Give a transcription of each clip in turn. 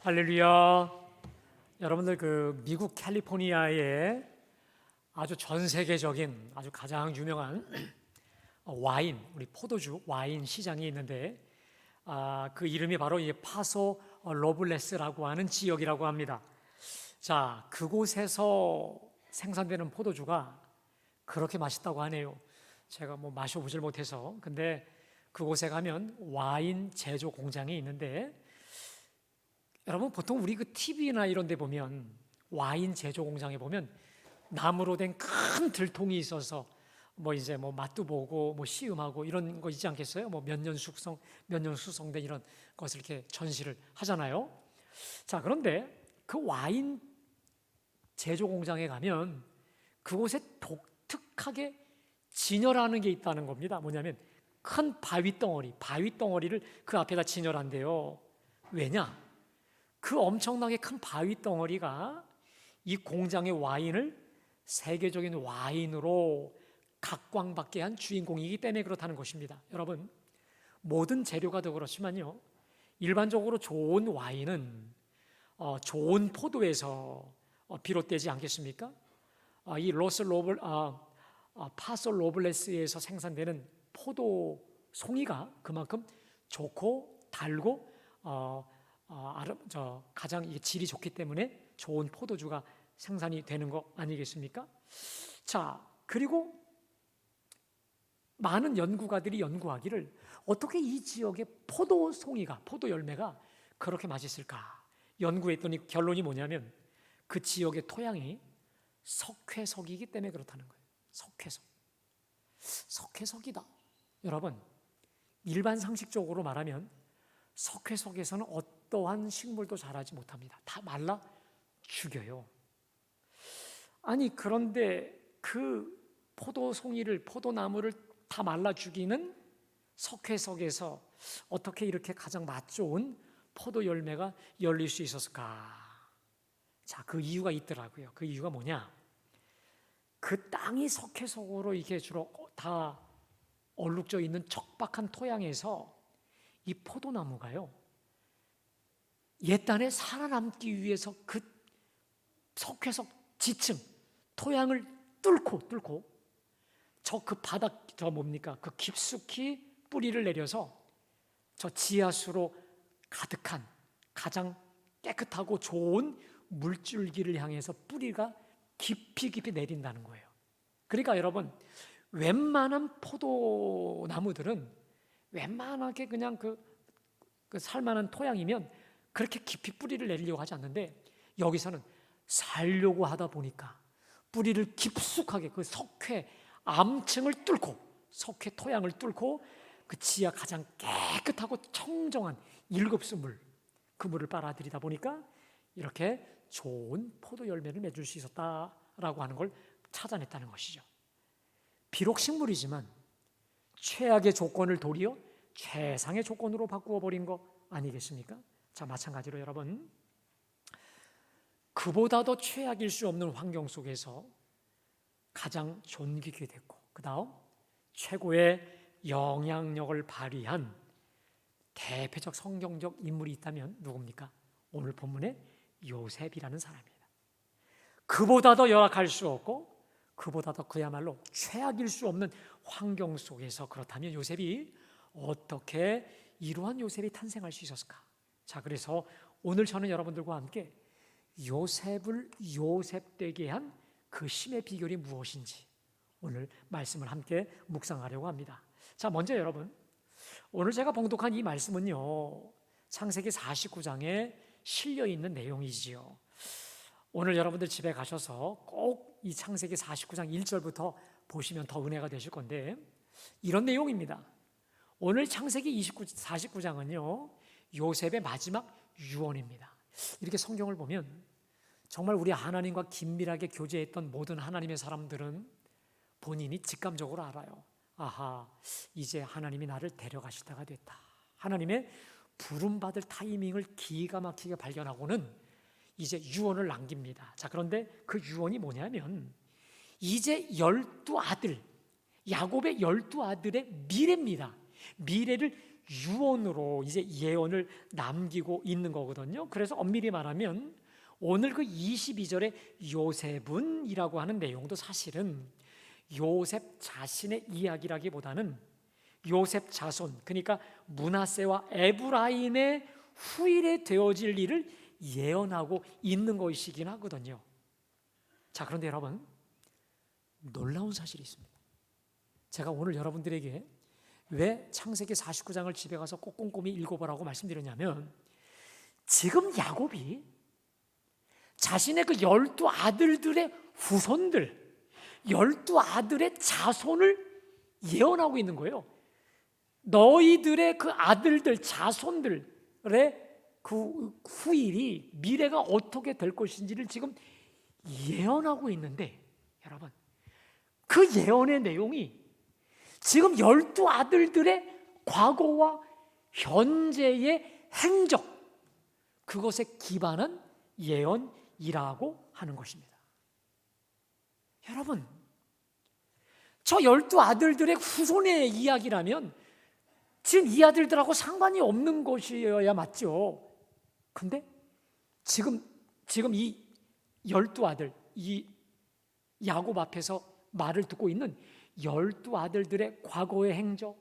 할렐루야. 여러분들 미국 캘리포니아에 아주 전 세계적인 아주 가장 유명한 와인, 우리 포도주 와인 시장이 있는데 그 이름이 바로 이 파소 로블레스라고 하는 지역이라고 합니다. 자, 그곳에서 생산되는 포도주가 그렇게 맛있다고 하네요. 제가 마셔보질 못해서. 근데 그곳에 가면 와인 제조 공장이 있는데, 여러분 보통 우리 TV나 이런 데 보면 와인 제조 공장에 보면 나무로 된 큰 들통이 있어서 이제 맛도 보고 시음하고 이런 거 있지 않겠어요? 몇 년 수성된 이런 것을 이렇게 전시를 하잖아요. 자, 그런데 그 와인 제조 공장에 가면 그곳에 독특하게 진열하는 게 있다는 겁니다. 뭐냐면 큰 바위 덩어리를 그 앞에다 진열한대요. 왜냐? 그 엄청나게 큰 바위 덩어리가 이 공장의 와인을 세계적인 와인으로 각광받게 한 주인공이기 때문에 그렇다는 것입니다. 여러분, 모든 재료가 더 그렇지만요, 일반적으로 좋은 와인은 좋은 포도에서 비롯되지 않겠습니까? 이 파소 로블레스에서 생산되는 포도 송이가 그만큼 좋고 달고 가장 질이 좋기 때문에 좋은 포도주가 생산이 되는 거 아니겠습니까? 자, 그리고 많은 연구가들이 연구하기를 어떻게 이 지역의 포도 열매가 그렇게 맛있을까? 연구했더니 결론이 뭐냐면 그 지역의 토양이 석회석이기 때문에 그렇다는 거예요. 석회석이다. 여러분, 일반 상식적으로 말하면 석회석에서는 어떠한 식물도 자라지 못합니다. 다 말라 죽여요. 아니, 그런데 그 포도나무를 다 말라 죽이는 석회석에서 어떻게 이렇게 가장 맛 좋은 포도 열매가 열릴 수 있었을까? 자, 그 이유가 있더라고요. 그 이유가 뭐냐? 그 땅이 석회석으로 이게 주로 다 얼룩져 있는 척박한 토양에서 이 포도나무가요, 옛날에 살아남기 위해서 그 석회석 지층 토양을 뚫고 바닥 그 깊숙이 뿌리를 내려서 저 지하수로 가득한 가장 깨끗하고 좋은 물줄기를 향해서 뿌리가 깊이 내린다는 거예요. 그러니까 여러분, 웬만한 포도나무들은 웬만하게 그냥 그 살만한 토양이면 그렇게 깊이 뿌리를 내리려고 하지 않는데, 여기서는 살려고 하다 보니까 뿌리를 깊숙하게 그 석회 암층을 뚫고, 석회 토양을 뚫고 그 지하 가장 깨끗하고 청정한 일급수물, 그 물을 빨아들이다 보니까 이렇게 좋은 포도 열매를 맺을 수 있었다라고 하는 걸 찾아냈다는 것이죠. 비록 식물이지만 최악의 조건을 도리어 최상의 조건으로 바꾸어 버린 거 아니겠습니까? 자, 마찬가지로 여러분, 그보다 더 최악일 수 없는 환경 속에서 가장 존귀하게 됐고, 그 다음 최고의 영향력을 발휘한 대표적 성경적 인물이 있다면 누굽니까? 오늘 본문의 요셉이라는 사람입니다. 그보다 더 열악할 수 없고 그보다 더 그야말로 최악일 수 없는 환경 속에서, 그렇다면 요셉이 어떻게 이러한 요셉이 탄생할 수 있었을까? 자, 그래서 오늘 저는 여러분들과 함께 요셉을 요셉되게 한 그 힘의 비결이 무엇인지 오늘 말씀을 함께 묵상하려고 합니다. 자, 먼저 여러분, 오늘 제가 봉독한 이 말씀은요, 창세기 49장에 실려 있는 내용이지요. 오늘 여러분들 집에 가셔서 꼭 이 창세기 49장 1절부터 보시면 더 은혜가 되실 건데, 이런 내용입니다. 오늘 창세기 49장은요 요셉의 마지막 유언입니다. 이렇게 성경을 보면 정말 우리 하나님과 긴밀하게 교제했던 모든 하나님의 사람들은 본인이 직감적으로 알아요. 아하, 이제 하나님이 나를 데려가실 때가 됐다. 하나님의 부름받을 타이밍을 기가 막히게 발견하고는 이제 유언을 남깁니다. 자, 그런데 그 유언이 뭐냐면 이제 12아들, 야곱의 12아들의 미래입니다. 미래를 유언으로 이제 예언을 남기고 있는 거거든요. 그래서 엄밀히 말하면 오늘 그 22절에 요셉은이라고 하는 내용도 사실은 요셉 자신의 이야기라기보다는 요셉 자손, 그러니까 므낫세와 에브라임의 후일에 되어질 일을 예언하고 있는 것이긴 하거든요. 자, 그런데 여러분, 놀라운 사실이 있습니다. 제가 오늘 여러분들에게 왜 창세기 49장을 집에 가서 꼭 꼼꼼히 읽어보라고 말씀드렸냐면, 지금 야곱이 자신의 그 12 아들들의 후손들, 12 아들의 자손을 예언하고 있는 거예요. 너희들의 그 아들들, 자손들의 그 후일이, 미래가 어떻게 될 것인지를 지금 예언하고 있는데, 여러분, 그 예언의 내용이 지금 12 아들들의 과거와 현재의 행적, 그것에 기반한 예언이라고 하는 것입니다. 여러분, 저 12 아들들의 후손의 이야기라면 지금 이 아들들하고 상관이 없는 것이어야 맞죠. 근데 지금 이 12 아들, 이 야곱 앞에서 말을 듣고 있는 12 아들들의 과거의 행적,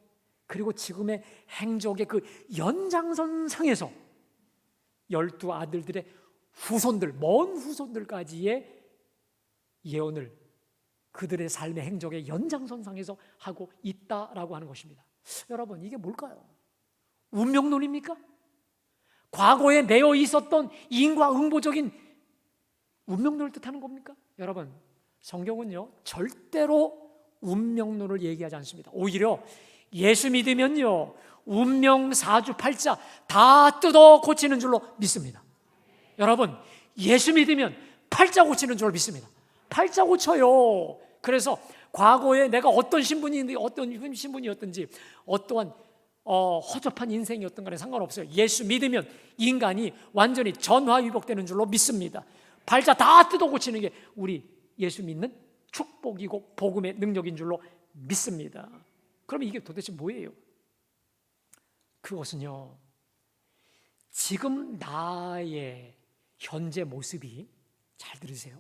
그리고 지금의 행적의 그 연장선상에서 12 아들들의 후손들, 먼 후손들까지의 예언을 그들의 삶의 행적의 연장선상에서 하고 있다라고 하는 것입니다. 여러분, 이게 뭘까요? 운명론입니까? 과거에 내어 있었던 인과응보적인 운명론을 뜻하는 겁니까? 여러분, 성경은요 절대로 운명론을 얘기하지 않습니다. 오히려 예수 믿으면요 운명 사주팔자 다 뜯어 고치는 줄로 믿습니다. 여러분, 예수 믿으면 팔자 고치는 줄로 믿습니다. 팔자 고쳐요. 그래서 과거에 내가 어떤 신분이었든지 어떠한 허접한 인생이었던 간에 상관없어요. 예수 믿으면 인간이 완전히 전화위복되는 줄로 믿습니다. 팔자 다 뜯어 고치는 게 우리 예수 믿는 축복이고 복음의 능력인 줄로 믿습니다. 그러면 이게 도대체 뭐예요? 그것은요, 지금 나의 현재 모습이, 잘 들으세요,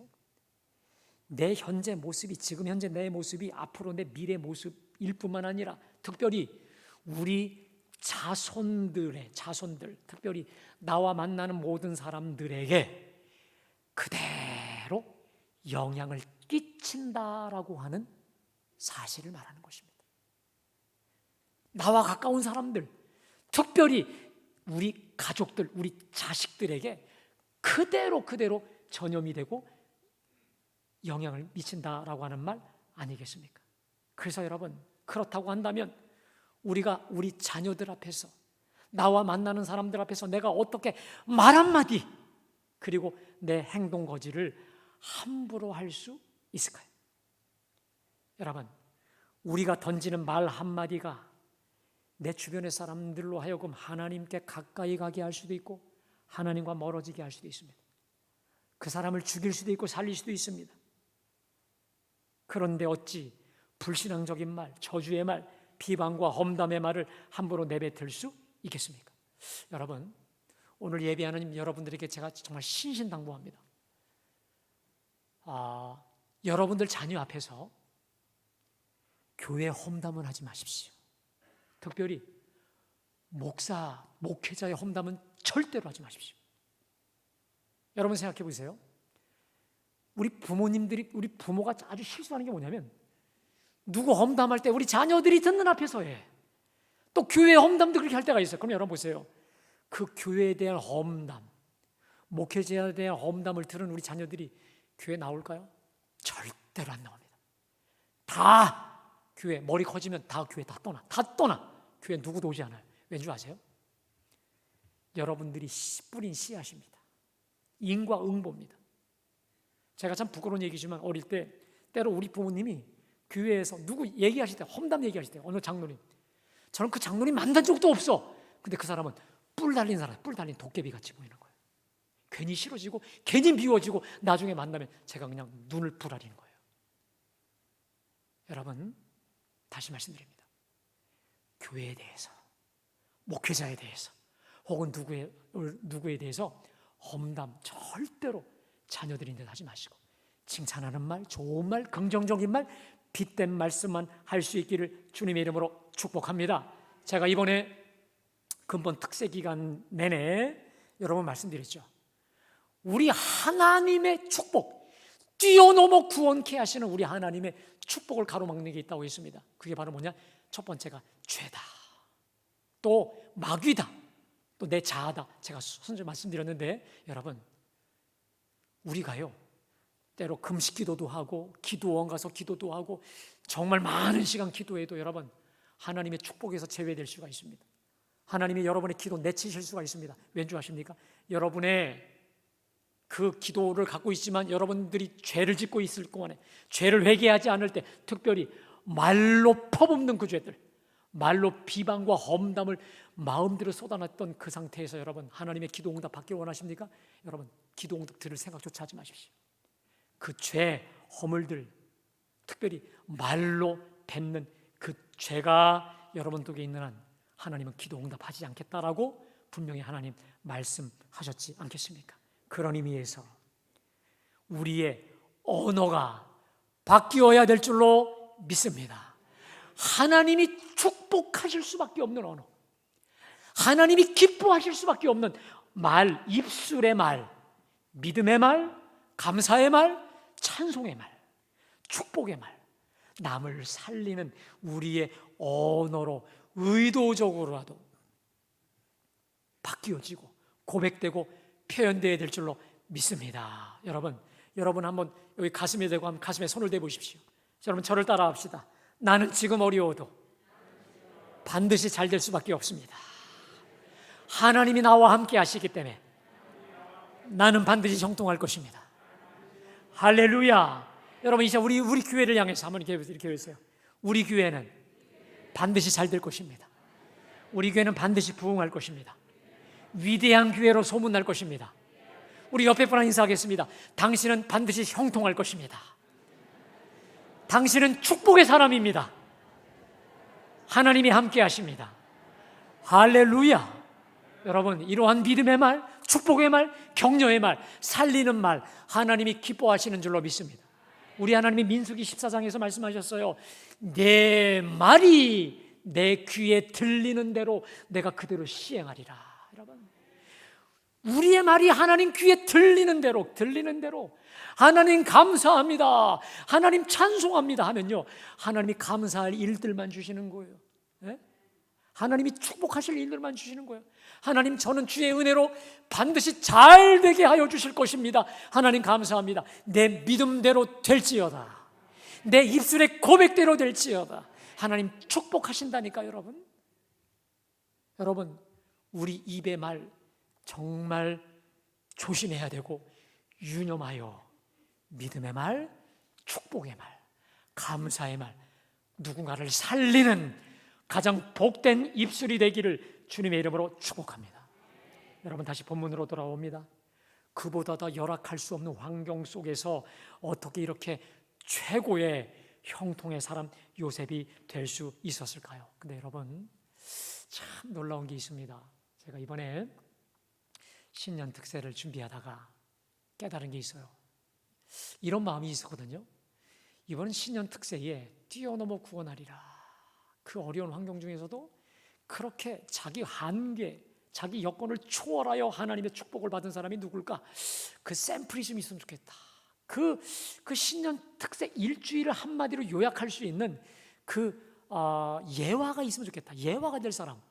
내 현재 모습이, 지금 현재 내 모습이 앞으로 내 미래 모습일 뿐만 아니라 특별히 우리 자손들, 특별히 나와 만나는 모든 사람들에게 그대로 영향을 끼친다라고 하는 사실을 말하는 것입니다. 나와 가까운 사람들, 특별히 우리 가족들, 우리 자식들에게 그대로 전염이 되고 영향을 미친다라고 하는 말 아니겠습니까? 그래서 여러분, 그렇다고 한다면 우리가 우리 자녀들 앞에서, 나와 만나는 사람들 앞에서 내가 어떻게 말 한마디, 그리고 내 행동 거지를 함부로 할 수 있을까요? 여러분, 우리가 던지는 말 한마디가 내 주변의 사람들로 하여금 하나님께 가까이 가게 할 수도 있고 하나님과 멀어지게 할 수도 있습니다. 그 사람을 죽일 수도 있고 살릴 수도 있습니다. 그런데 어찌 불신앙적인 말, 저주의 말, 비방과 험담의 말을 함부로 내뱉을 수 있겠습니까? 여러분, 오늘 예배하는 여러분들에게 제가 정말 신신당부합니다. 여러분들 자녀 앞에서 교회 험담은 하지 마십시오. 특별히 목사, 목회자의 험담은 절대로 하지 마십시오. 여러분 생각해 보세요. 우리 부모가 아주 실수하는 게 뭐냐면, 누구 험담할 때 우리 자녀들이 듣는 앞에서 해. 또 교회 험담도 그렇게 할 때가 있어요. 그럼 여러분 보세요. 그 교회에 대한 험담, 목회자에 대한 험담을 들은 우리 자녀들이 교회 나올까요? 절대로 안 나옵니다. 다 교회, 머리 커지면 다 교회 다 떠나. 교회 누구도 오지 않아요. 왠 줄 아세요? 여러분들이 뿌린 씨앗입니다. 인과응보입니다. 제가 참 부끄러운 얘기지만 어릴 때 때로 우리 부모님이 교회에서 누구 얘기하실 때, 험담 얘기하실 때, 어느 장로님, 저는 그 장로님 만난 적도 없어. 근데 그 사람은 뿔 달린 도깨비 같이 보이는 거예요. 괜히 싫어지고 괜히 미워지고 나중에 만나면 제가 그냥 눈을 부라리는 거예요. 여러분, 다시 말씀드립니다. 교회에 대해서, 목회자에 대해서 혹은 누구에 대해서 험담 절대로 자녀들인데 하지 마시고 칭찬하는 말, 좋은 말, 긍정적인 말, 빛된 말씀만 할 수 있기를 주님의 이름으로 축복합니다. 제가 이번에 근본 특세 기간 내내 여러분 말씀드렸죠. 우리 하나님의 축복, 뛰어넘어 구원케 하시는 우리 하나님의 축복을 가로막는 게 있다고 했습니다. 그게 바로 뭐냐? 첫 번째가 죄다, 또 마귀다, 또 내 자아다. 제가 선제 말씀드렸는데 여러분, 우리가요 때로 금식 기도도 하고 기도원 가서 기도도 하고 정말 많은 시간 기도해도 여러분 하나님의 축복에서 제외될 수가 있습니다. 하나님이 여러분의 기도 내치실 수가 있습니다. 왠지 아십니까? 여러분의 그 기도를 갖고 있지만 여러분들이 죄를 짓고 있을 동안에, 죄를 회개하지 않을 때, 특별히 말로 퍼붓는 그 죄들, 말로 비방과 험담을 마음대로 쏟아냈던 그 상태에서 여러분 하나님의 기도 응답 받기를 원하십니까? 여러분 기도 응답 들을 생각조차 하지 마십시오. 그 죄, 허물들, 특별히 말로 뱉는 그 죄가 여러분 속에 있는 한 하나님은 기도 응답하지 않겠다라고 분명히 하나님 말씀하셨지 않겠습니까? 그런 의미에서 우리의 언어가 바뀌어야 될 줄로 믿습니다. 하나님이 축복하실 수밖에 없는 언어, 하나님이 기뻐하실 수밖에 없는 말, 입술의 말, 믿음의 말, 감사의 말, 찬송의 말, 축복의 말, 남을 살리는 우리의 언어로 의도적으로라도 바뀌어지고 고백되고 표현되어야 될 줄로 믿습니다. 여러분 한번 여기 가슴에 대고 한번 가슴에 손을 대보십시오. 여러분 저를 따라합시다. 나는 지금 어려워도 반드시 잘 될 수밖에 없습니다. 하나님이 나와 함께 하시기 때문에 나는 반드시 형통할 것입니다. 할렐루야. 여러분 이제 우리 교회를 향해서 한번 이렇게 해주세요. 우리 교회는 반드시 잘 될 것입니다. 우리 교회는 반드시 부흥할 것입니다. 위대한 교회로 소문날 것입니다. 우리 옆에 분랑 인사하겠습니다. 당신은 반드시 형통할 것입니다. 당신은 축복의 사람입니다. 하나님이 함께 하십니다. 할렐루야. 여러분 이러한 믿음의 말, 축복의 말, 격려의 말, 살리는 말 하나님이 기뻐하시는 줄로 믿습니다. 우리 하나님이 민수기 14장에서 말씀하셨어요. 내 말이 내 귀에 들리는 대로 내가 그대로 시행하리라. 여러분 우리의 말이 하나님 귀에 들리는 대로 하나님 감사합니다, 하나님 찬송합니다 하면요 하나님이 감사할 일들만 주시는 거예요. 네? 하나님이 축복하실 일들만 주시는 거예요. 하나님 저는 주의 은혜로 반드시 잘 되게 하여 주실 것입니다. 하나님 감사합니다. 내 믿음대로 될지어다, 내 입술의 고백대로 될지어다. 하나님 축복하신다니까. 여러분 우리 입의 말 정말 조심해야 되고 유념하여 믿음의 말, 축복의 말, 감사의 말, 누군가를 살리는 가장 복된 입술이 되기를 주님의 이름으로 축복합니다. 여러분 다시 본문으로 돌아옵니다. 그보다 더 열악할 수 없는 환경 속에서 어떻게 이렇게 최고의 형통의 사람 요셉이 될 수 있었을까요? 근데 여러분 참 놀라운 게 있습니다. 제가 이번에 신년 특세를 준비하다가 깨달은 게 있어요. 이런 마음이 있었거든요. 이번 신년 특세에 뛰어넘어 구원하리라. 그 어려운 환경 중에서도 그렇게 자기 한계, 자기 여건을 초월하여 하나님의 축복을 받은 사람이 누굴까? 그 샘플이 좀 있으면 좋겠다. 그 신년 특세 일주일을 한마디로 요약할 수 있는 예화가 있으면 좋겠다. 예화가 될 사람.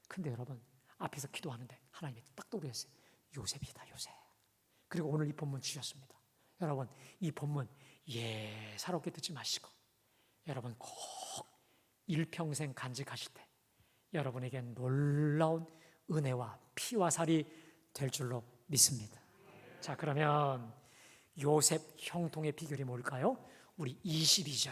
근데 여러분 앞에서 기도하는데 하나님이 딱 떠오르셨어요. 요셉이다, 요셉. 그리고 오늘 이 본문 주셨습니다. 여러분 이 본문 예사롭게 듣지 마시고 여러분 꼭 일평생 간직하실 때 여러분에게 놀라운 은혜와 피와 살이 될 줄로 믿습니다. 자, 그러면 요셉 형통의 비결이 뭘까요? 우리 22절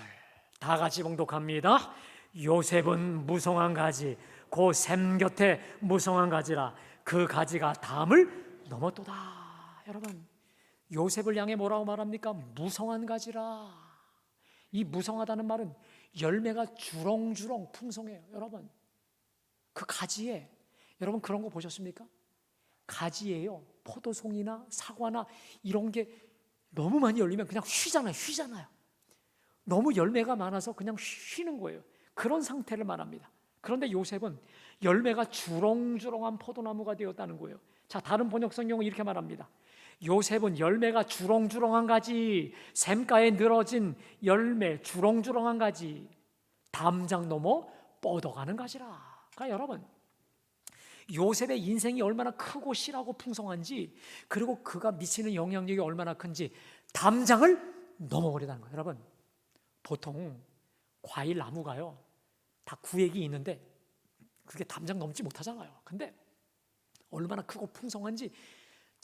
다 같이 봉독합니다. 요셉은 무성한 가지 그 샘 곁에 무성한 가지라 그 가지가 담을 넘었도다. 여러분 요셉을 향해 뭐라고 말합니까? 무성한 가지라. 이 무성하다는 말은 열매가 주렁주렁 풍성해요. 여러분 그 가지에 여러분 그런 거 보셨습니까? 가지예요. 포도송이나 사과나 이런 게 너무 많이 열리면 그냥 휘잖아요. 너무 열매가 많아서 그냥 쉬는 거예요. 그런 상태를 말합니다. 그런데 요셉은 열매가 주렁주렁한 포도나무가 되었다는 거예요. 자, 다른 번역 성경은 이렇게 말합니다. 요셉은 열매가 주렁주렁한 가지, 샘가에 늘어진 열매, 주렁주렁한 가지, 담장 넘어 뻗어가는 가지라. 그러니까 여러분, 요셉의 인생이 얼마나 크고 실하고 풍성한지, 그리고 그가 미치는 영향력이 얼마나 큰지 담장을 넘어버리다는 거예요. 여러분, 보통 과일 나무가요 다 구획이 있는데 그게 담장 넘지 못하잖아요. 근데 얼마나 크고 풍성한지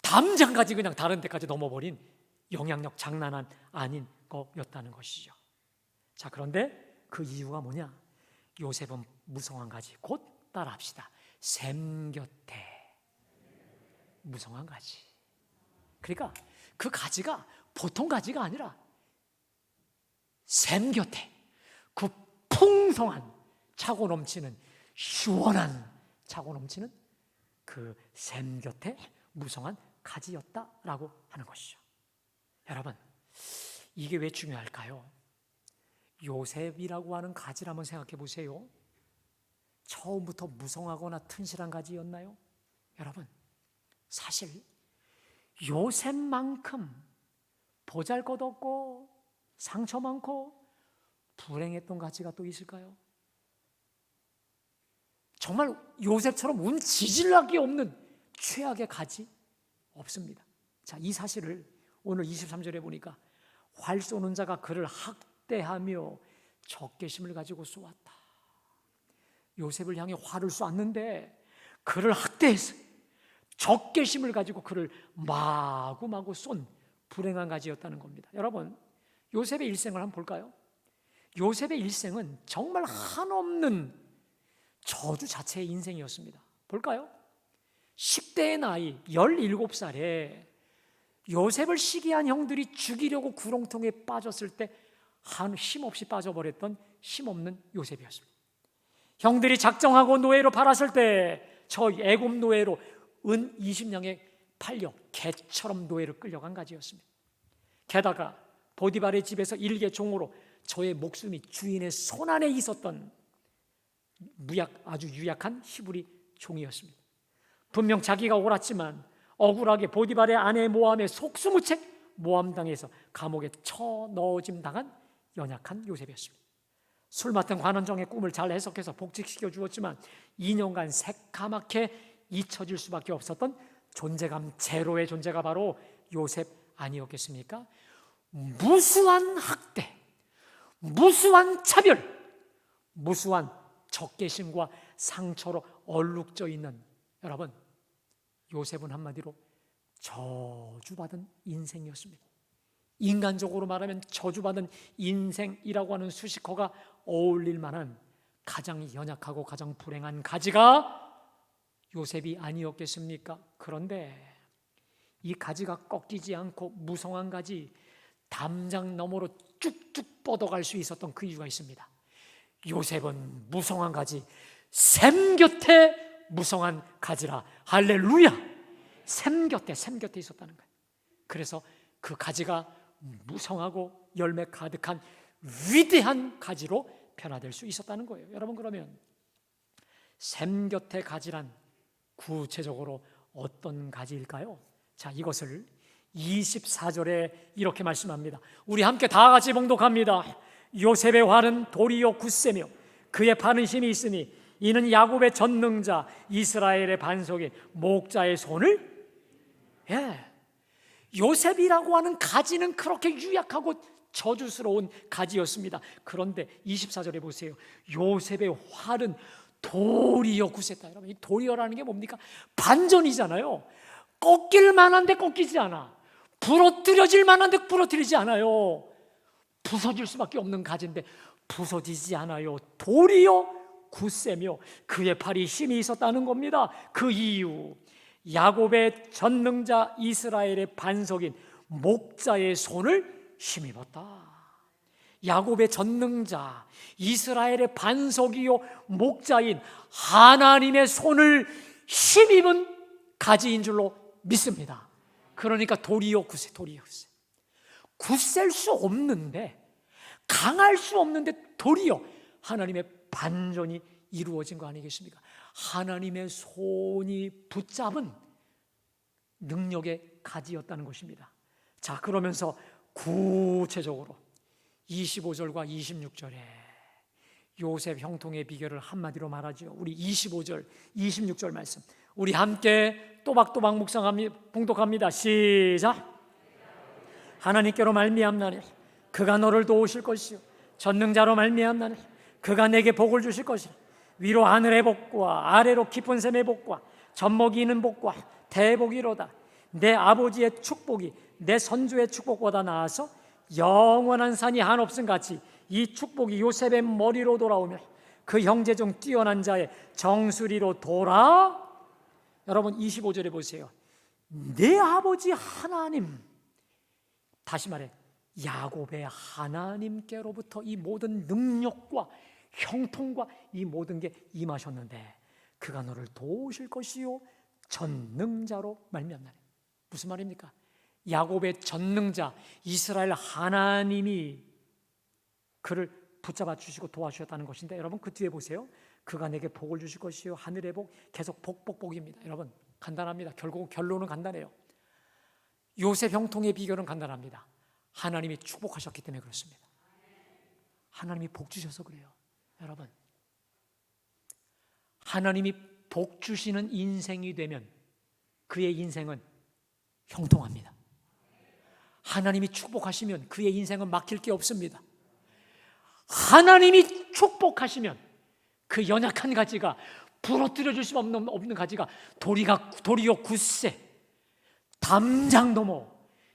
담장까지 그냥 다른 데까지 넘어버린 영향력 장난 아닌 거였다는 것이죠. 자, 그런데 그 이유가 뭐냐? 요셉은 무성한 가지, 곧 따라합시다. 샘 곁에 무성한 가지. 그러니까 그 가지가 보통 가지가 아니라 샘 곁에 그 풍성한 차고 넘치는 시원한 차고 넘치는 그 샘 곁에 무성한 가지였다라고 하는 것이죠. 여러분, 이게 왜 중요할까요? 요셉이라고 하는 가지를 한번 생각해 보세요. 처음부터 무성하거나 튼실한 가지였나요? 여러분, 사실 요셉만큼 보잘것없고 상처 많고 불행했던 가지가 또 있을까요? 정말 요셉처럼 운 지질락이 없는 최악의 가지 없습니다. 자, 이 사실을 오늘 23절에 보니까 활 쏘는 자가 그를 학대하며 적개심을 가지고 쏘았다. 요셉을 향해 활을 쏘았는데 그를 학대해서 적개심을 가지고 그를 마구마구 쏜 불행한 가지였다는 겁니다. 여러분, 요셉의 일생을 한번 볼까요? 요셉의 일생은 정말 한없는 저주 자체의 인생이었습니다. 볼까요? 10대의 나이 17살에 요셉을 시기한 형들이 죽이려고 구렁텅이에 빠졌을 때 한 힘없이 빠져버렸던 힘없는 요셉이었습니다. 형들이 작정하고 노예로 팔았을 때 저 애굽 노예로 은 20냥에 팔려 개처럼 노예로 끌려간 가지였습니다. 게다가 보디발의 집에서 일개 종으로 저의 목숨이 주인의 손안에 있었던 아주 유약한 히브리 종이었습니다. 분명 자기가 옳았지만 억울하게 보디발의 아내 모함에 속수무책 모함당해서 감옥에 쳐넣어짐 당한 연약한 요셉이었습니다. 술 맡은 관원정의 꿈을 잘 해석해서 복직시켜 주었지만 2년간 새까맣게 잊혀질 수밖에 없었던 존재감 제로의 존재가 바로 요셉 아니었겠습니까? 무수한 학대, 무수한 차별, 무수한 적개심과 상처로 얼룩져 있는, 여러분, 요셉은 한마디로 저주받은 인생이었습니다. 인간적으로 말하면 저주받은 인생이라고 하는 수식어가 어울릴 만한 가장 연약하고 가장 불행한 가지가 요셉이 아니었겠습니까? 그런데 이 가지가 꺾이지 않고 무성한 가지, 담장 너머로 쭉쭉 뻗어갈 수 있었던 그 이유가 있습니다. 요셉은 무성한 가지, 샘 곁에 무성한 가지라. 할렐루야! 샘 곁에 있었다는 거예요. 그래서 그 가지가 무성하고 열매 가득한 위대한 가지로 변화될 수 있었다는 거예요. 여러분, 그러면 샘 곁의 가지란 구체적으로 어떤 가지일까요? 자, 이것을 24절에 이렇게 말씀합니다. 우리 함께 다 같이 봉독합니다. 요셉의 활은 돌이요 굳세며 그의 팔은 힘이 있으니 이는 야곱의 전능자 이스라엘의 반석인 목자의 손을, 요셉이라고 하는 가지는 그렇게 유약하고 저주스러운 가지였습니다. 그런데 24절에 보세요. 요셉의 활은 돌이요 굳셌다. 여러분, 이 돌이요라는 게 뭡니까? 반전이잖아요. 꺾일 만한데 꺾이지 않아. 부러뜨려질 만한데 부러뜨리지 않아요. 부서질 수밖에 없는 가지인데 부서지지 않아요. 돌이요 굳세며 그의 팔이 힘이 있었다는 겁니다. 그 이유, 야곱의 전능자 이스라엘의 반석인 목자의 손을 힘입었다. 야곱의 전능자 이스라엘의 반석이요 목자인 하나님의 손을 힘입은 가지인 줄로 믿습니다. 그러니까 도리어 굳세, 도리어 굳세. 굳셀 수 없는데, 강할 수 없는데 도리어 하나님의 반전이 이루어진 거 아니겠습니까? 하나님의 손이 붙잡은 능력의 가지였다는 것입니다. 자, 그러면서 구체적으로 25절과 26절에 요셉 형통의 비결을 한마디로 말하죠. 우리 25절, 26절 말씀 우리 함께 또박또박 봉독합니다. 시작. 하나님께로 말미암나니 그가 너를 도우실 것이요 전능자로 말미암나니 그가 내게 복을 주실 것이라. 위로 하늘의 복과 아래로 깊은 샘의 복과 젖먹이 있는 복과 대복이로다. 내 아버지의 축복이 내 선조의 축복보다 나아서 영원한 산이 한없음 같이 이 축복이 요셉의 머리로 돌아오며 그 형제 중 뛰어난 자의 정수리로 돌아. 여러분 25절에 보세요. 내 아버지 하나님, 다시 말해 야곱의 하나님께로부터 이 모든 능력과 형통과 이 모든 게 임하셨는데 그가 너를 도우실 것이요 전능자로 말미암나니. 무슨 말입니까? 야곱의 전능자 이스라엘 하나님이 그를 붙잡아 주시고 도와주셨다는 것인데, 여러분 그 뒤에 보세요. 그가 내게 복을 주실 것이요 하늘의 복, 계속 복입니다. 여러분 간단합니다. 결론은 간단해요. 요셉 형통의 비결은 간단합니다. 하나님이 축복하셨기 때문에 그렇습니다. 하나님이 복 주셔서 그래요. 여러분, 하나님이 복 주시는 인생이 되면 그의 인생은 형통합니다. 하나님이 축복하시면 그의 인생은 막힐 게 없습니다. 하나님이 축복하시면 그 연약한 가지가 부러뜨려 줄 수 없는 가지가 도리어 굳세 담장 넘어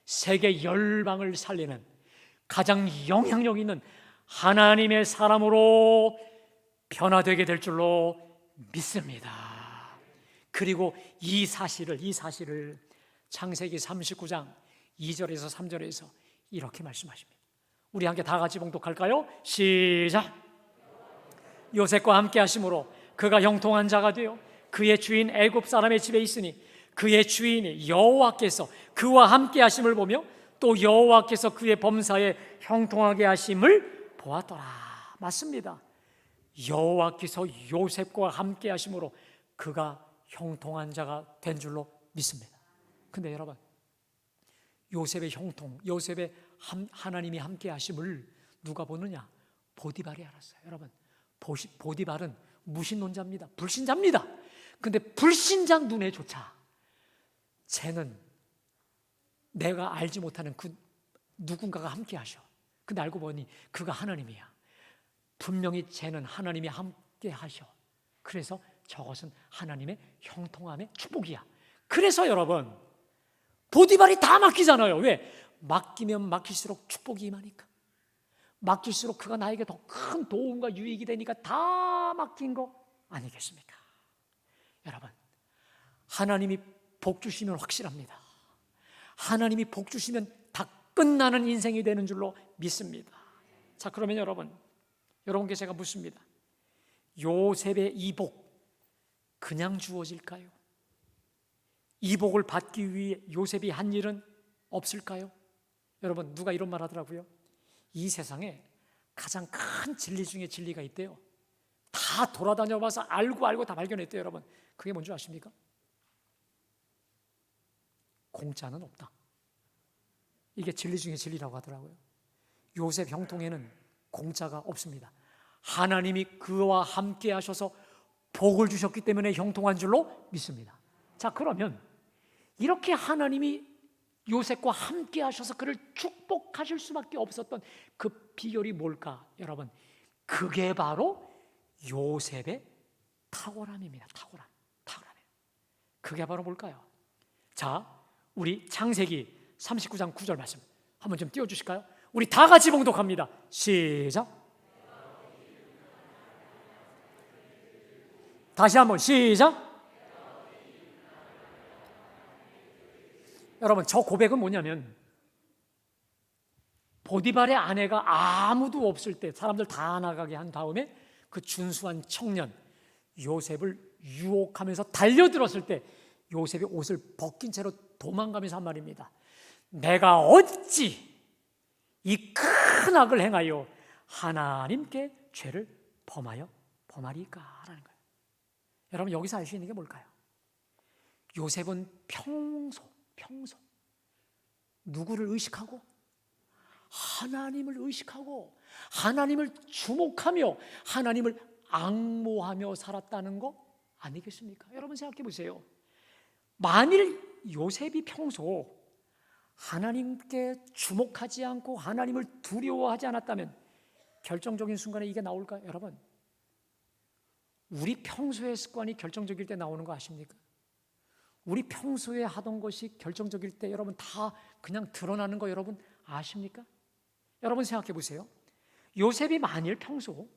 세계 열방을 살리는 가장 영향력 있는 하나님의 사람으로 변화되게 될 줄로 믿습니다. 그리고 이 사실을 창세기 39장 2절에서 3절에서 이렇게 말씀하십니다. 우리 함께 다 같이 봉독할까요? 시작. 요셉과 함께 하심으로 그가 형통한 자가 되어 그의 주인 애굽 사람의 집에 있으니 그의 주인이 여호와께서 그와 함께 하심을 보며 또 여호와께서 그의 범사에 형통하게 하심을 보았더라. 맞습니다. 여호와께서 요셉과 함께 하심으로 그가 형통한 자가 된 줄로 믿습니다. 근데 여러분, 요셉의 형통, 요셉의 하나님이 함께 하심을 누가 보느냐? 보디발이 알았어요. 여러분, 보디발은 무신론자입니다. 불신자입니다. 근데 불신자 눈에조차 쟤는 내가 알지 못하는 그 누군가가 함께 하셔. 근데 알고 보니 그가 하나님이야. 분명히 쟤는 하나님이 함께 하셔. 그래서 저것은 하나님의 형통함의 축복이야. 그래서 여러분, 보디발이 다 맡기잖아요. 왜? 맡기면 맡길수록 축복이 임하니까. 맡길수록 그가 나에게 더 큰 도움과 유익이 되니까 다 맡긴 거 아니겠습니까? 여러분, 하나님이 복 주시면 확실합니다. 하나님이 복 주시면 다 끝나는 인생이 되는 줄로 믿습니다. 자, 그러면 여러분께 제가 묻습니다. 요셉의 이 복 그냥 주어질까요? 이 복을 받기 위해 요셉이 한 일은 없을까요? 여러분, 누가 이런 말 하더라고요. 이 세상에 가장 큰 진리 중에 진리가 있대요. 다 돌아다녀 봐서 알고 다 발견했대요. 여러분, 그게 뭔지 아십니까? 공짜는 없다. 이게 진리 중에 진리라고 하더라고요. 요셉 형통에는 공짜가 없습니다. 하나님이 그와 함께 하셔서 복을 주셨기 때문에 형통한 줄로 믿습니다. 자, 그러면 이렇게 하나님이 요셉과 함께 하셔서 그를 축복하실 수밖에 없었던 그 비결이 뭘까? 여러분, 그게 바로 요셉의 탁월함입니다. 탁월함. 그게 바로 뭘까요? 자, 우리 창세기 39장 9절 말씀 한번 좀 띄워주실까요? 우리 다 같이 봉독합니다. 시작. 다시 한번 시작. 여러분, 저 고백은 뭐냐면 보디발의 아내가 아무도 없을 때 사람들 다 나가게 한 다음에 그 준수한 청년 요셉을 유혹하면서 달려들었을 때 요셉이 옷을 벗긴 채로 도망가면서 한 말입니다. 내가 어찌 이 큰 악을 행하여 하나님께 죄를 범하리까? 라는 거예요. 여러분, 여기서 알 수 있는 게 뭘까요? 요셉은 평소 누구를 의식하고? 하나님을 의식하고 하나님을 주목하며 하나님을 앙모하며 살았다는 거 아니겠습니까? 여러분 생각해 보세요. 만일 요셉이 평소 하나님께 주목하지 않고 하나님을 두려워하지 않았다면 결정적인 순간에 이게 나올까요? 여러분, 우리 평소의 습관이 결정적일 때 나오는 거 아십니까? 우리 평소에 하던 것이 결정적일 때 여러분 다 그냥 드러나는 거 여러분 아십니까? 여러분 생각해 보세요. 요셉이 만일 평소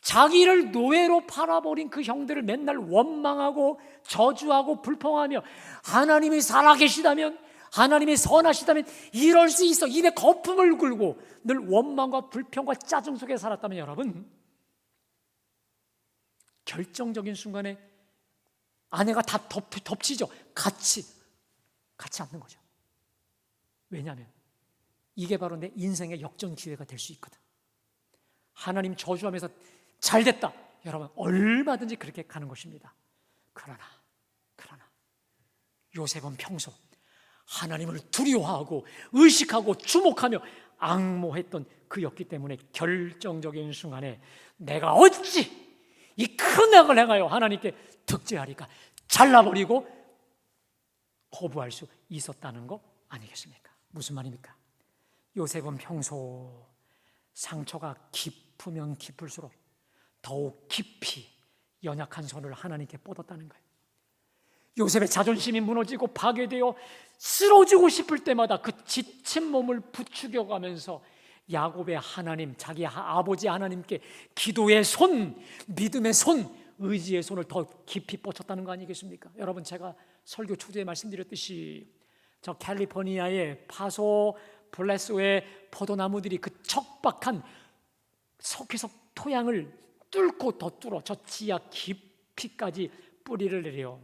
자기를 노예로 팔아버린 그 형들을 맨날 원망하고 저주하고 불평하며 하나님이 살아계시다면, 하나님이 선하시다면 이럴 수 있어, 입에 거품을 굴고 늘 원망과 불평과 짜증 속에 살았다면 여러분, 결정적인 순간에 아내가 다 덮치죠. 같이 앉는 거죠. 왜냐하면 이게 바로 내 인생의 역전 기회가 될 수 있거든. 하나님 저주하면서 잘 됐다, 여러분 얼마든지 그렇게 가는 것입니다. 그러나 요셉은 평소 하나님을 두려워하고 의식하고 주목하며 앙모했던 그였기 때문에 결정적인 순간에 내가 어찌 이 큰 악을 행하여 하나님께 득죄하리까 잘라버리고 거부할 수 있었다는 거 아니겠습니까? 무슨 말입니까? 요셉은 평소 상처가 깊으면 깊을수록 더욱 깊이 연약한 손을 하나님께 뻗었다는 거예요. 요셉의 자존심이 무너지고 파괴되어 쓰러지고 싶을 때마다 그 지친 몸을 부추겨가면서 야곱의 하나님, 자기 아버지 하나님께 기도의 손, 믿음의 손, 의지의 손을 더 깊이 뻗쳤다는 거 아니겠습니까? 여러분, 제가 설교 초두에 말씀드렸듯이 저 캘리포니아의 파소 블레스의 포도나무들이 그 척박한 석회석 토양을 뚫고 더 뚫어 저 지하 깊이까지 뿌리를 내려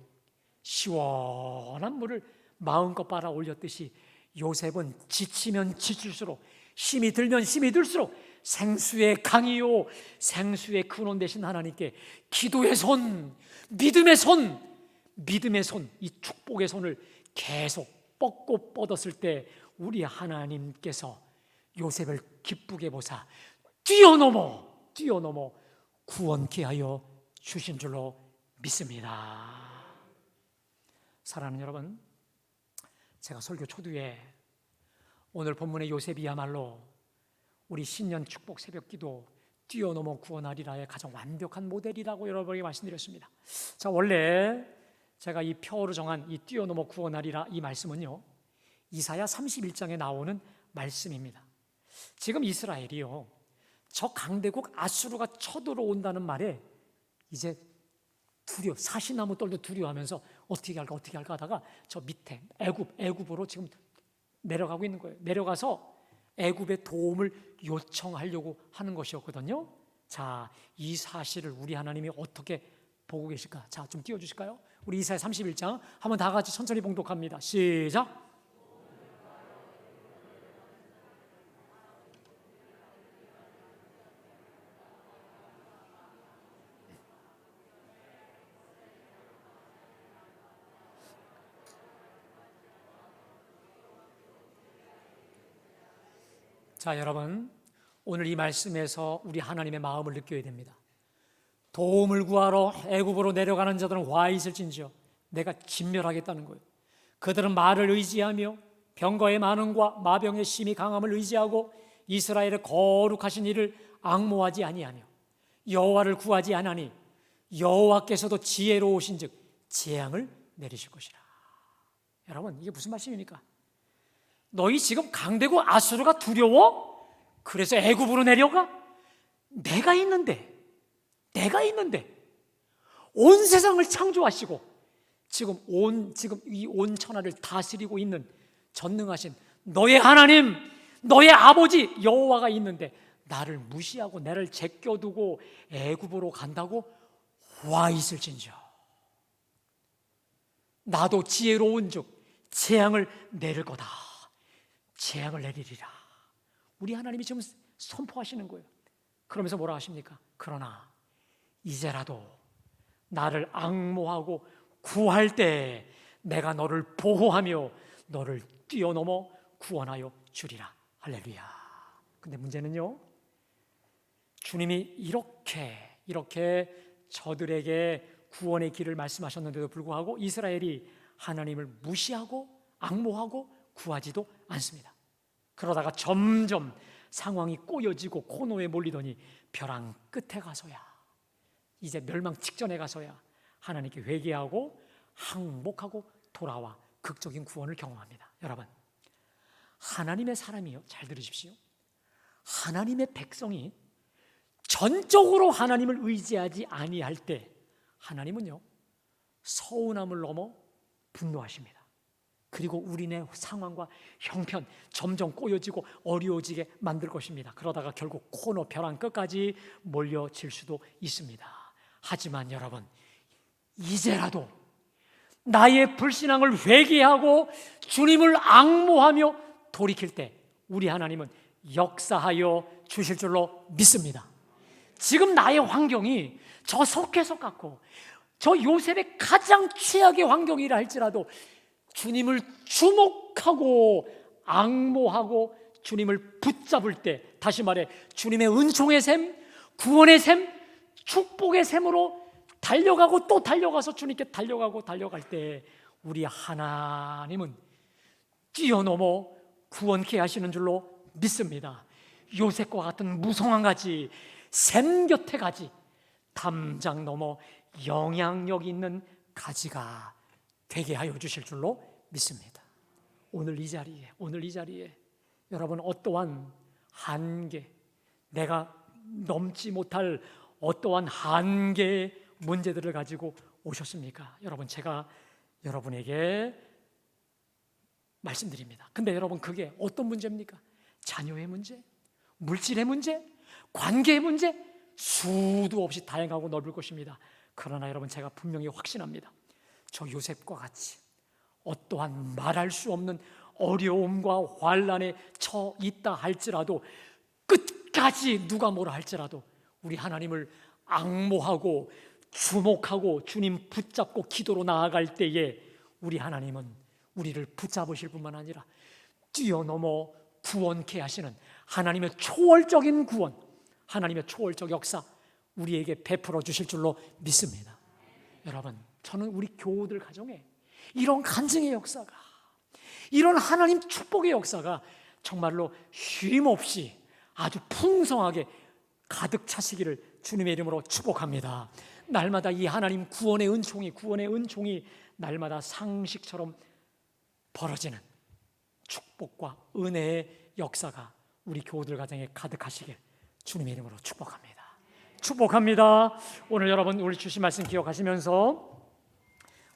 시원한 물을 마음껏 빨아 올렸듯이 요셉은 지치면 지칠수록, 힘이 들면 힘이 들수록 생수의 강이요 생수의 근원 되신 하나님께 기도의 손, 믿음의 손, 이 축복의 손을 계속 뻗고 뻗었을 때 우리 하나님께서 요셉을 기쁘게 보사 뛰어넘어 구원케 하여 주신 줄로 믿습니다. 사랑하는 여러분, 제가 설교 초두에 오늘 본문의 요셉이야말로 우리 신년 축복 새벽기도 뛰어넘어 구원하리라의 가장 완벽한 모델이라고 여러분에게 말씀드렸습니다. 자, 원래 제가 이 표어로 정한 이 뛰어넘어 구원하리라 이 말씀은요, 이사야 31장에 나오는 말씀입니다. 지금 이스라엘이요, 저 강대국 아수르가 쳐들어온다는 말에 이제 사시나무 떨도 두려워하면서 어떻게 할까 하다가 저 밑에 애굽으로 지금 내려가고 있는 거예요. 내려가서 애굽의 도움을 요청하려고 하는 것이었거든요. 자, 이 사실을 우리 하나님이 어떻게 보고 계실까? 자, 좀 띄워주실까요? 우리 이사야 31장 한번 다 같이 천천히 봉독합니다. 시작! 자, 여러분, 오늘 이 말씀에서 우리 하나님의 마음을 느껴야 됩니다. 도움을 구하러 애굽으로 내려가는 자들은 와 있을진지요, 내가 진멸하겠다는 거예요. 그들은 말을 의지하며 병거의 많음과 마병의 심히 강함을 의지하고 이스라엘의 거룩하신 이를 앙모하지 아니하며 여호와를 구하지 아니하니 여호와께서도 지혜로우신즉 재앙을 내리실 것이라. 여러분, 이게 무슨 말씀입니까? 너희 지금 강대국 아수르가 두려워? 그래서 애굽으로 내려가? 내가 있는데 온 세상을 창조하시고 지금 이 온 천하를 다스리고 있는 전능하신 너의 하나님, 너의 아버지 여호와가 있는데 나를 무시하고 나를 제껴두고 애굽으로 간다고? 와 있을진저 나도 지혜로운즉 재앙을 내릴 거다. 재앙을 내리리라. 우리 하나님이 지금 선포하시는 거예요. 그러면서 뭐라 하십니까? 그러나 이제라도 나를 앙모하고 구할 때 내가 너를 보호하며 너를 뛰어넘어 구원하여 주리라. 할렐루야. 근데 문제는요, 주님이 이렇게 저들에게 구원의 길을 말씀하셨는데도 불구하고 이스라엘이 하나님을 무시하고 앙모하고 구하지도 않습니다. 그러다가 점점 상황이 꼬여지고 코너에 몰리더니 벼랑 끝에 가서야, 이제 멸망 직전에 가서야 하나님께 회개하고 항복하고 돌아와 극적인 구원을 경험합니다. 여러분, 하나님의 사람이요, 잘 들으십시오. 하나님의 백성이 전적으로 하나님을 의지하지 아니할 때 하나님은요, 서운함을 넘어 분노하십니다. 그리고 우리네 상황과 형편 점점 꼬여지고 어려워지게 만들 것입니다. 그러다가 결국 코너 벼랑 끝까지 몰려질 수도 있습니다. 하지만 여러분, 이제라도 나의 불신앙을 회개하고 주님을 앙모하며 돌이킬 때 우리 하나님은 역사하여 주실 줄로 믿습니다. 지금 나의 환경이 저 속해석 같고 저 요셉의 가장 최악의 환경이라 할지라도 주님을 주목하고 앙모하고 주님을 붙잡을 때, 다시 말해 주님의 은총의 샘, 구원의 샘, 축복의 샘으로 달려가고 또 달려가서 주님께 달려갈 때 우리 하나님은 뛰어넘어 구원케 하시는 줄로 믿습니다. 요셉과 같은 무성한 가지, 샘 곁에 가지, 담장 넘어 영향력 있는 가지가 되게 하여 주실 줄로 믿습니다. 오늘 이 자리에 여러분, 어떠한 한계, 내가 넘지 못할 어떠한 한계의 문제들을 가지고 오셨습니까? 여러분, 제가 여러분에게 말씀드립니다. 근데 여러분, 그게 어떤 문제입니까? 자녀의 문제, 물질의 문제, 관계의 문제, 수도 없이 다양하고 넓을 것입니다. 그러나 여러분, 제가 분명히 확신합니다. 저 요셉과 같이 어떠한 말할 수 없는 어려움과 환난에 처 있다 할지라도, 끝까지 누가 뭐라 할지라도 우리 하나님을 앙모하고 주목하고 주님 붙잡고 기도로 나아갈 때에 우리 하나님은 우리를 붙잡으실 뿐만 아니라 뛰어넘어 구원케 하시는 하나님의 초월적인 구원, 하나님의 초월적 역사 우리에게 베풀어 주실 줄로 믿습니다. 여러분, 저는 우리 교우들 가정에 이런 간증의 역사가, 이런 하나님 축복의 역사가 정말로 쉼없이 아주 풍성하게 가득 차시기를 주님의 이름으로 축복합니다. 날마다 이 하나님 구원의 은총이 날마다 상식처럼 벌어지는 축복과 은혜의 역사가 우리 교우들 가정에 가득하시길 주님의 이름으로 축복합니다. 오늘 여러분, 우리 주신 말씀 기억하시면서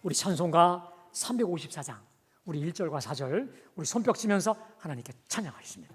우리 찬송가 354장 우리 1절과 4절 우리 손뼉 치면서 하나님께 찬양하겠습니다.